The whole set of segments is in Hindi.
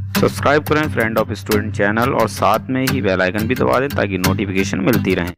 सब्सक्राइब करें फ्रेंड ऑफ स्टूडेंट चैनल और साथ में ही बेल आइकन भी दबा दें ताकि नोटिफिकेशन मिलती रहे।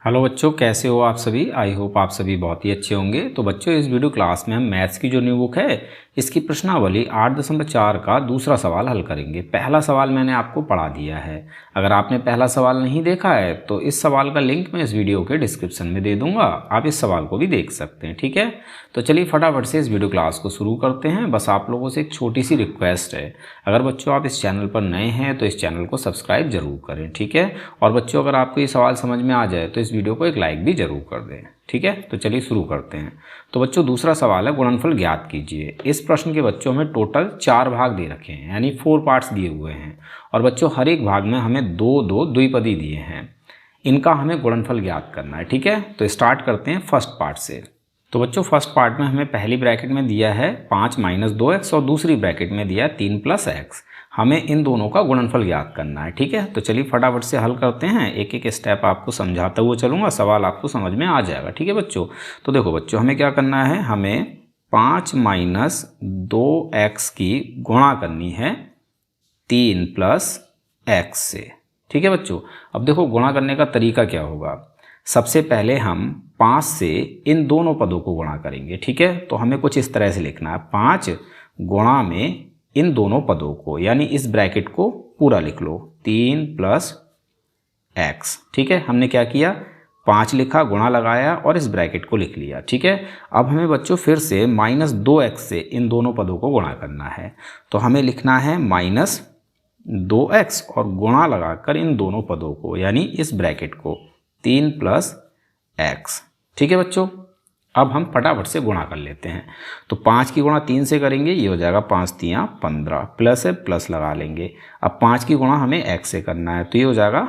हेलो बच्चों, कैसे हो आप सभी। आई होप आप सभी बहुत ही अच्छे होंगे। तो बच्चों, इस वीडियो क्लास में हम मैथ्स की जो न्यू बुक है इसकी प्रश्नावली 8.4 का दूसरा सवाल हल करेंगे। पहला सवाल मैंने आपको पढ़ा दिया है। अगर आपने पहला सवाल नहीं देखा है तो इस सवाल का लिंक मैं इस वीडियो के डिस्क्रिप्शन में दे दूंगा, आप इस सवाल को भी देख सकते हैं। ठीक है, तो चलिए फटाफट से इस वीडियो क्लास को शुरू करते हैं। बस आप लोगों से एक छोटी सी रिक्वेस्ट है, अगर बच्चों आप इस चैनल पर नए हैं तो इस चैनल को सब्सक्राइब जरूर करें। ठीक है, और बच्चों अगर आपको ये सवाल समझ में आ जाए तो इस वीडियो को एक लाइक भी जरूर कर दें। ठीक है, तो चलिए शुरू करते हैं। तो बच्चों दूसरा सवाल है, गुणनफल ज्ञात कीजिए। इस प्रश्न के बच्चों में टोटल 4 भाग दे रखे हैं, यानी 4 पार्ट्स दिए हुए हैं, और बच्चों हर एक भाग में हमें दो दो द्विपदी दिए हैं। इनका हमें गुणनफल ज्ञात करना है। ठीक है, तो स्टार्ट करते हैं फर्स्ट पार्ट से। तो बच्चों फर्स्ट पार्ट में हमें पहली ब्रैकेट में दिया है 5 - 2x और दूसरी ब्रैकेट में दिया है 3 + x। हमें इन दोनों का गुणनफल ज्ञात करना है। ठीक है, तो चलिए फटाफट से हल करते हैं। एक एक स्टेप आपको समझाता हुआ चलूँगा, सवाल आपको समझ में आ जाएगा। ठीक है बच्चों, तो देखो बच्चों हमें क्या करना है, हमें 5 - 2x की गुणा करनी है 3 + x से। ठीक है बच्चों, अब देखो गुणा करने का तरीका क्या होगा। सबसे पहले हम 5 से इन दोनों पदों को गुणा करेंगे। ठीक है, तो हमें कुछ इस तरह से लिखना है, 5 गुणा में इन दोनों पदों को, यानी इस ब्रैकेट को पूरा लिख लो, 3 + x। ठीक है, हमने क्या किया, 5 लिखा, गुणा लगाया और इस ब्रैकेट को लिख लिया। ठीक है, अब हमें बच्चों फिर से -2x से इन दोनों पदों को गुणा करना है। तो हमें लिखना है -2x और गुणा लगाकर इन दोनों पदों को, यानी इस ब्रैकेट को, 3 + x। ठीक है बच्चों, अब हम फटाफट से गुणा कर लेते हैं। तो 5 की गुणा 3 से करेंगे, ये हो जाएगा 5 × 3 = 15, प्लस है प्लस लगा लेंगे। अब 5 की गुणा हमें x से करना है, तो ये हो जाएगा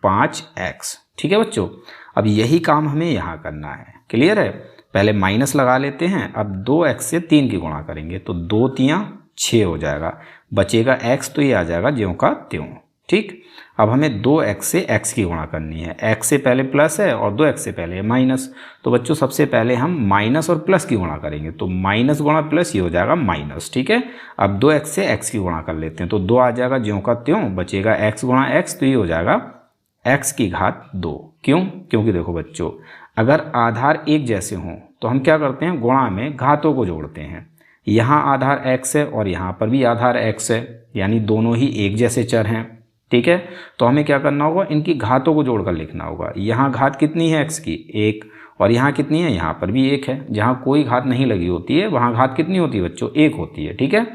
5x। ठीक है बच्चों, अब यही काम हमें यहाँ करना है। क्लियर है, पहले माइनस लगा लेते हैं। अब 2x से 3 की गुणा करेंगे तो 2 × 3 = 6 हो जाएगा, बचेगा x, तो ये आ जाएगा ज्यों का त्यों। ठीक, अब हमें 2x से x की गुणा करनी है। x से पहले प्लस है और 2x से पहले है माइनस, तो बच्चों सबसे पहले हम माइनस और प्लस की गुणा करेंगे, तो माइनस गुणा प्लस, ये हो जाएगा माइनस। ठीक है, अब 2x से x की गुणा कर लेते हैं, तो 2 आ जाएगा ज्यों का त्यों, बचेगा x × x, तो ये हो जाएगा x की घात 2। क्यों, क्योंकि देखो बच्चों अगर आधार एक जैसे हों तो हम क्या करते हैं, गुणा में घातों को जोड़ते हैं। यहाँ आधार x है और यहाँ पर भी आधार x है, यानी दोनों ही एक जैसे चर हैं। ठीक है, तो हमें क्या करना होगा, इनकी घातों को जोड़कर लिखना होगा। यहाँ घात कितनी है x की, 1, और यहाँ कितनी है, यहाँ पर भी 1 है। जहाँ कोई घात नहीं लगी होती है वहाँ घात कितनी होती है बच्चों, 1 होती है। ठीक है,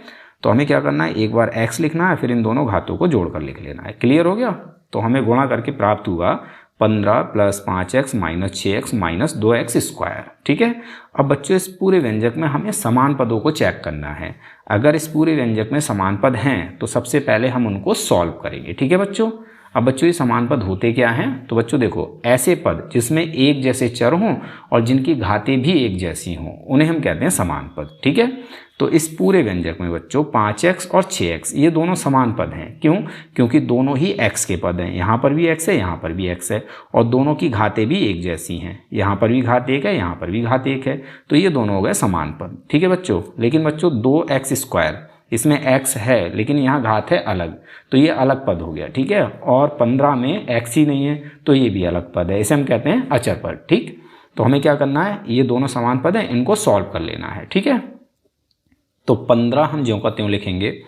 तो हमें क्या करना है, एक बार x लिखना है, फिर इन दोनों घातों को जोड़कर लिख लेना है। क्लियर हो गया, तो हमें गुणा करके प्राप्त हुआ 15 + 5x - 6x - 2x²। ठीक है, अब बच्चों इस पूरे व्यंजक में हमें समान पदों को चेक करना है। अगर इस पूरे व्यंजक में समान पद हैं तो सबसे पहले हम उनको सॉल्व करेंगे। ठीक है बच्चों, अब बच्चों ये समान पद होते क्या हैं, तो बच्चों देखो ऐसे पद जिसमें एक जैसे चर हों और जिनकी घातें भी एक जैसी हों उन्हें हम कहते हैं समान पद। ठीक है, तो इस पूरे व्यंजक में बच्चों 5x और 6x ये दोनों समान पद हैं। क्यों, क्योंकि दोनों ही x के पद हैं, यहाँ पर भी x है, यहाँ पर भी x है, और दोनों की घातें भी एक जैसी हैं। यहाँ पर भी घात 1 है, यहाँ पर भी घात 1 है, तो ये दोनों हो गए समान पद। ठीक है बच्चों, लेकिन बच्चों 2x², इसमें x है लेकिन यहाँ घात है अलग, तो ये अलग पद हो गया। ठीक है, और 15 में x ही नहीं है तो ये भी अलग पद है, इसे हम कहते हैं अचर पद। ठीक, तो हमें क्या करना है, ये दोनों समान पद हैं, इनको सॉल्व कर लेना है। ठीक है, तो 15 हम ज्यों का त्यों लिखेंगे,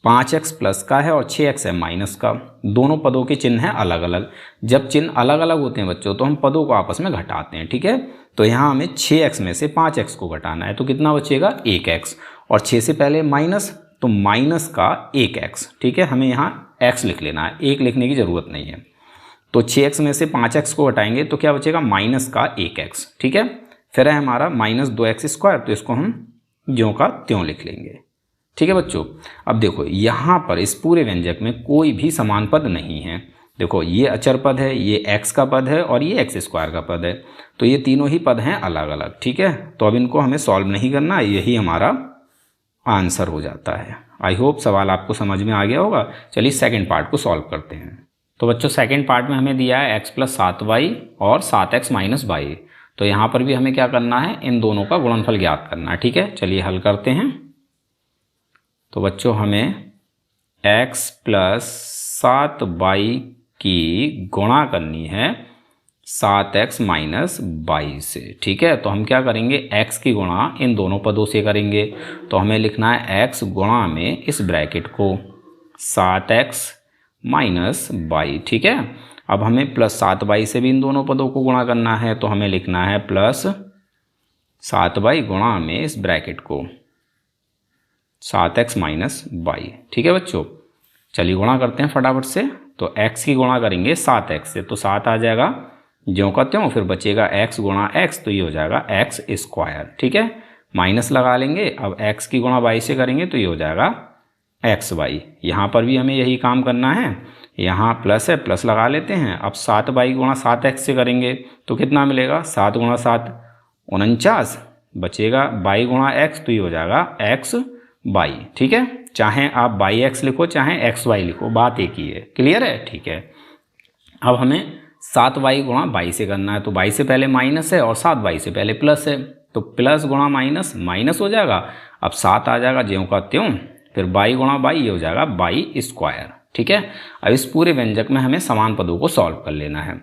5x प्लस का है और 6x है माइनस का। दोनों पदों के चिन्ह हैं अलग अलग। जब चिन्ह अलग अलग होते हैं बच्चों तो हम पदों को आपस में घटाते हैं। ठीक है, तो यहाँ हमें 6x में से 5x को घटाना है, तो कितना बचेगा, 1x, और 6 से पहले माइनस, तो माइनस का 1x। ठीक है, हमें यहाँ x लिख लेना है, 1 लिखने की ज़रूरत नहीं है। तो 6x में से 5x को घटाएंगे तो क्या बचेगा, माइनस का 1x। ठीक है, फिर है हमारा -2x², तो इसको हम ज्यों का त्यों लिख लेंगे। ठीक है बच्चों, अब देखो यहाँ पर इस पूरे व्यंजक में कोई भी समान पद नहीं है। देखो ये अचर पद है, ये x का पद है और ये x² का पद है, तो ये तीनों ही पद हैं अलग अलग। ठीक है, तो अब इनको हमें सॉल्व नहीं करना, यही हमारा आंसर हो जाता है। आई होप सवाल आपको समझ में आ गया होगा। चलिए सेकेंड पार्ट को सॉल्व करते हैं। तो बच्चों सेकेंड पार्ट में हमें दिया है x + 7y और 7x - y। तो यहाँ पर भी हमें क्या करना है, इन दोनों का गुणनफल ज्ञात करना है। ठीक है, चलिए हल करते हैं। तो बच्चों हमें x प्लस 7y की गुणा करनी है 7x माइनस 22 से। ठीक है, तो हम क्या करेंगे, x की गुणा इन दोनों पदों से करेंगे। तो हमें लिखना है x गुणा में इस ब्रैकेट को 7x माइनस 22। ठीक है, अब हमें प्लस 7y से भी इन दोनों पदों को गुणा करना है। तो हमें लिखना है प्लस 7y गुणा में इस ब्रैकेट को 7x माइनस 22। ठीक है बच्चों, चलिए गुणा करते हैं फटाफट से। तो x की गुणा करेंगे 7x से, तो 7 आ जाएगा ज्यों का त्यों, फिर बचेगा x गुणा x, तो ये हो जाएगा x स्क्वायर। ठीक है, माइनस लगा लेंगे। अब x की गुणा y से करेंगे तो ये हो जाएगा xy। यहाँ पर भी हमें यही काम करना है, यहाँ प्लस है, प्लस लगा लेते हैं। अब 7y गुणा 7x से करेंगे तो कितना मिलेगा, 7 गुणा 7 49, बचेगा y गुणा x, तो ये हो जाएगा xy। ठीक है, चाहे आप yx लिखो चाहे xy लिखो, बात एक ही है। क्लियर है? ठीक है, अब हमें 7y गुणा y से करना है। तो y से पहले माइनस है और 7y से पहले प्लस है, तो प्लस गुणा माइनस माइनस हो जाएगा। अब 7 आ जाएगा ज्यों का त्यों, फिर y गुणा y, ये हो जाएगा y स्क्वायर। ठीक है, अब इस पूरे व्यंजक में हमें समान पदों को सॉल्व कर लेना है।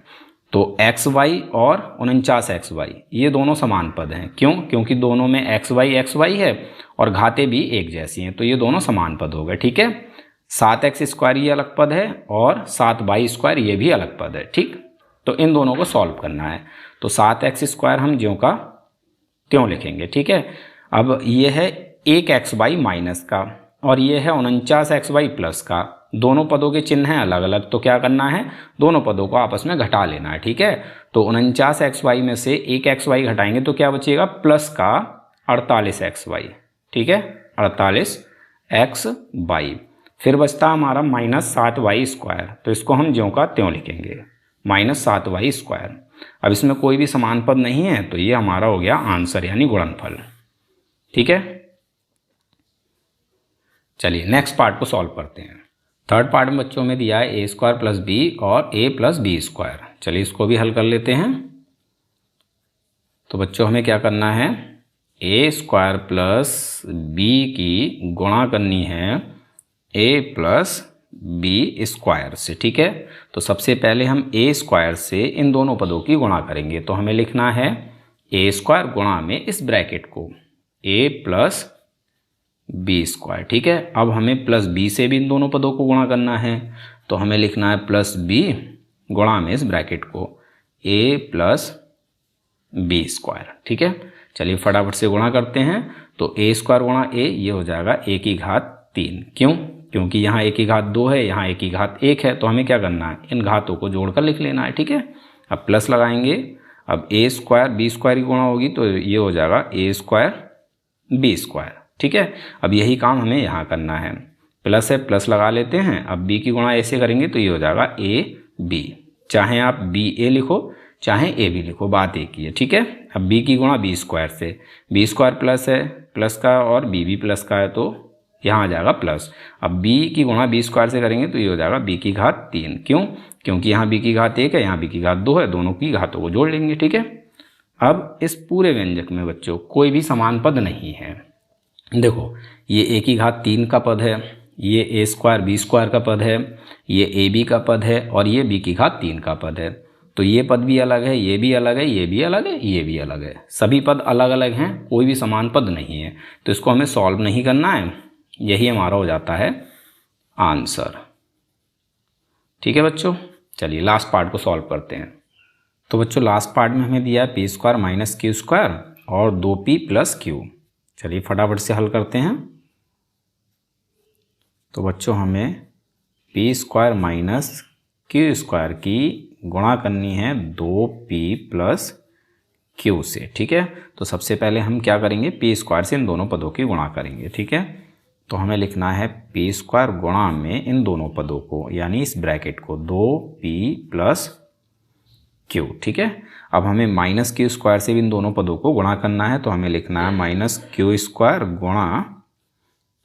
तो xy और 49xy ये दोनों समान पद हैं। क्यों? क्योंकि दोनों में xy है और घातें भी एक जैसी हैं, तो ये दोनों समान पद हो गए। ठीक है, 7x स्क्वायर ये अलग पद है और 7y स्क्वायर ये भी अलग पद है। ठीक, तो इन दोनों को सॉल्व करना है। तो 7x स्क्वायर हम ज्यों का त्यों लिखेंगे। ठीक है, अब ये है 1xy माइनस का और ये है 49xy प्लस का। दोनों पदों के चिन्ह हैं अलग अलग, तो क्या करना है, दोनों पदों को आपस में घटा लेना है। ठीक है, तो 49xy में से 1xy घटाएंगे तो क्या बचेगा, प्लस का 48xy। ठीक है, 48xy। फिर बचता हमारा माइनस 7y स्क्वायर, तो इसको हम ज्यों का त्यों लिखेंगे, माइनस 7y स्क्वायर। अब इसमें कोई भी समान पद नहीं है, तो ये हमारा हो गया आंसर यानी गुणनफल। ठीक है, चलिए नेक्स्ट पार्ट को सॉल्व करते हैं। थर्ड पार्ट में बच्चों में दिया है a स्क्वायर प्लस बी और a प्लस बी स्क्वायर। चलिए इसको भी हल कर लेते हैं। तो बच्चों हमें क्या करना है, a स्क्वायर प्लस बी की गुणा करनी है a प्लस बी स्क्वायर से। ठीक है, तो सबसे पहले हम a स्क्वायर से इन दोनों पदों की गुणा करेंगे। तो हमें लिखना है a स्क्वायर गुणा में इस ब्रैकेट को a प्लस बी स्क्वायर। ठीक है, अब हमें प्लस बी से भी इन दोनों पदों को गुणा करना है। तो हमें लिखना है प्लस बी गुणा में इस ब्रैकेट को a प्लस बी स्क्वायर। ठीक है, चलिए फटाफट से गुणा करते हैं। तो a स्क्वायर गुणा a, ये हो जाएगा a की घात 3। क्यों? क्योंकि यहाँ a की घात 2 है, यहाँ a की घात 1 है, तो हमें क्या करना है, इन घातों को जोड़कर लिख लेना है। ठीक है, अब प्लस लगाएंगे। अब a स्क्वायर बी स्क्वायर की गुणा होगी तो ये हो जाएगा a स्क्वायर बी स्क्वायर। ठीक है, अब यही काम हमें यहाँ करना है। प्लस है, प्लस लगा लेते हैं। अब b की गुणा ऐसे करेंगे तो ये हो जाएगा a b। चाहे आप b a लिखो चाहे a b लिखो, बात एक ही है। ठीक है, अब b की गुणा b स्क्वायर से, b स्क्वायर प्लस है प्लस का और b भी प्लस का है, तो यहाँ आ जाएगा प्लस। अब b की गुणा b स्क्वायर से करेंगे तो ये हो जाएगा b की घात 3। क्यों? क्योंकि यहाँ b की घात 1 है, यहाँ b की घात 2 है, दोनों की घातों को जोड़ लेंगे। ठीक है, अब इस पूरे व्यंजक में बच्चों कोई भी समान पद नहीं है। देखो, ये a की घात 3 का पद है, ये a स्क्वायर बी स्क्वायर का पद है, ये ए बी का पद है और ये b की घात 3 का पद है। तो ये पद भी अलग है, ये भी अलग है, ये भी अलग है, ये भी अलग है। सभी पद अलग अलग हैं, कोई भी समान पद नहीं है, तो इसको हमें सॉल्व नहीं करना है। यही हमारा हो जाता है आंसर। ठीक है बच्चों, चलिए लास्ट पार्ट को सॉल्व करते हैं। तो बच्चों लास्ट पार्ट में हमें दिया है P square minus Q square और 2p प्लस क्यू। चलिए फटाफट से हल करते हैं। तो बच्चों हमें P square minus Q square की गुणा करनी है 2p प्लस क्यू से। ठीक है, तो सबसे पहले हम क्या करेंगे, पी स्क्वायर से इन दोनों पदों की गुणा करेंगे। ठीक है, तो हमें लिखना है पी स्क्वायर गुणा में इन दोनों पदों को यानी इस ब्रैकेट को 2p प्लस क्यू। ठीक है, अब हमें माइनस क्यू स्क्वायर से भी इन दोनों पदों को गुणा करना है। तो हमें लिखना है माइनस क्यू स्क्वायर गुणा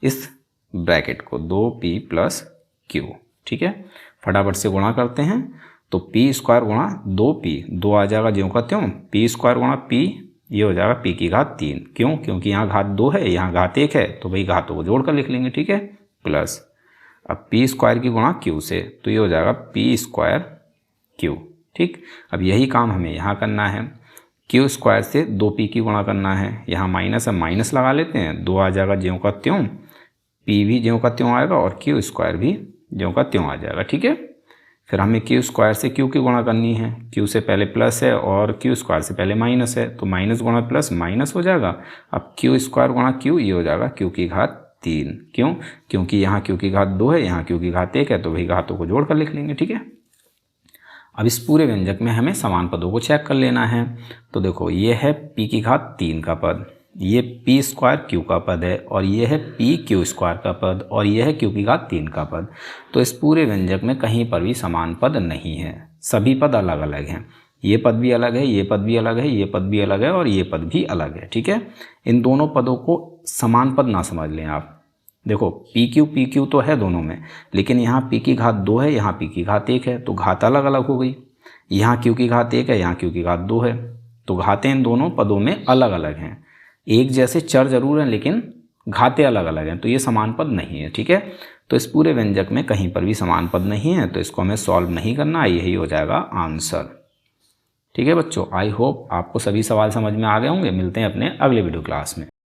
इस ब्रैकेट को 2p प्लस क्यू। ठीक है, फटाफट से गुणा करते हैं। तो p स्क्वायर गुणा 2p, 2 आ जाएगा ज्यों का त्यों, p स्क्वायर गुणा p, ये हो जाएगा p की घात 3। क्यों? क्योंकि यहाँ घात 2 है, यहाँ घात 1 है, तो भाई घातों को जोड़कर लिख लेंगे। ठीक है, प्लस अब पी स्क्वायर की गुणा क्यू से, तो ये हो जाएगा पी स्क्वायर क्यू। ठीक, अब यही काम हमें यहाँ करना है, क्यू स्क्वायर से 2p की गुणा करना है। यहाँ माइनस है, माइनस लगा लेते हैं, 2 आ जाएगा ज्यों का त्यों, p भी ज्यों का त्यों आएगा और क्यू स्क्वायर भी ज्यों का त्यों आ जाएगा। ठीक है, फिर हमें क्यू स्क्वायर से क्यू की गुणा करनी है। क्यू से पहले प्लस है और क्यू स्क्वायर से पहले माइनस है, तो माइनस गुणा प्लस माइनस हो जाएगा। अब क्यू स्क्वायर गुणा क्यू, ये हो जाएगा क्यू की घात 3। क्यों? क्योंकि यहाँ क्यू की घात 2 है, यहाँ क्यू की घात 1 है, तो वही घातों को जोड़ कर लिख लेंगे। ठीक है, अब इस पूरे व्यंजक में हमें समान पदों को चेक कर लेना है। तो देखो, ये है p की घात 3 का पद, ये p स्क्वायर q का पद है, और ये है p q स्क्वायर का पद, और ये है q की घात 3 का पद। तो इस पूरे व्यंजक में कहीं पर भी समान पद नहीं है, सभी पद अलग अलग हैं। ये पद भी अलग है, ये पद भी अलग है, ये पद भी अलग है, और ये पद भी अलग है। ठीक है, इन दोनों पदों को समान पद ना समझ लें आप। देखो, पी क्यू तो है दोनों में, लेकिन यहाँ p की घात 2 है, यहाँ p की घात 1 है, तो घात अलग अलग हो गई। यहाँ q की घात 1 है, यहाँ q की घात 2 है, तो घातें इन दोनों पदों में अलग अलग हैं। एक जैसे चर जरूर हैं, लेकिन घातें अलग अलग हैं, तो ये समान पद नहीं है। ठीक है, तो इस पूरे व्यंजक में कहीं पर भी समान पद नहीं है, तो इसको हमें सॉल्व नहीं करना, यही हो जाएगा आंसर। ठीक है बच्चों, आई होप आपको सभी सवाल समझ में आ गए होंगे। मिलते हैं अपने अगले वीडियो क्लास में।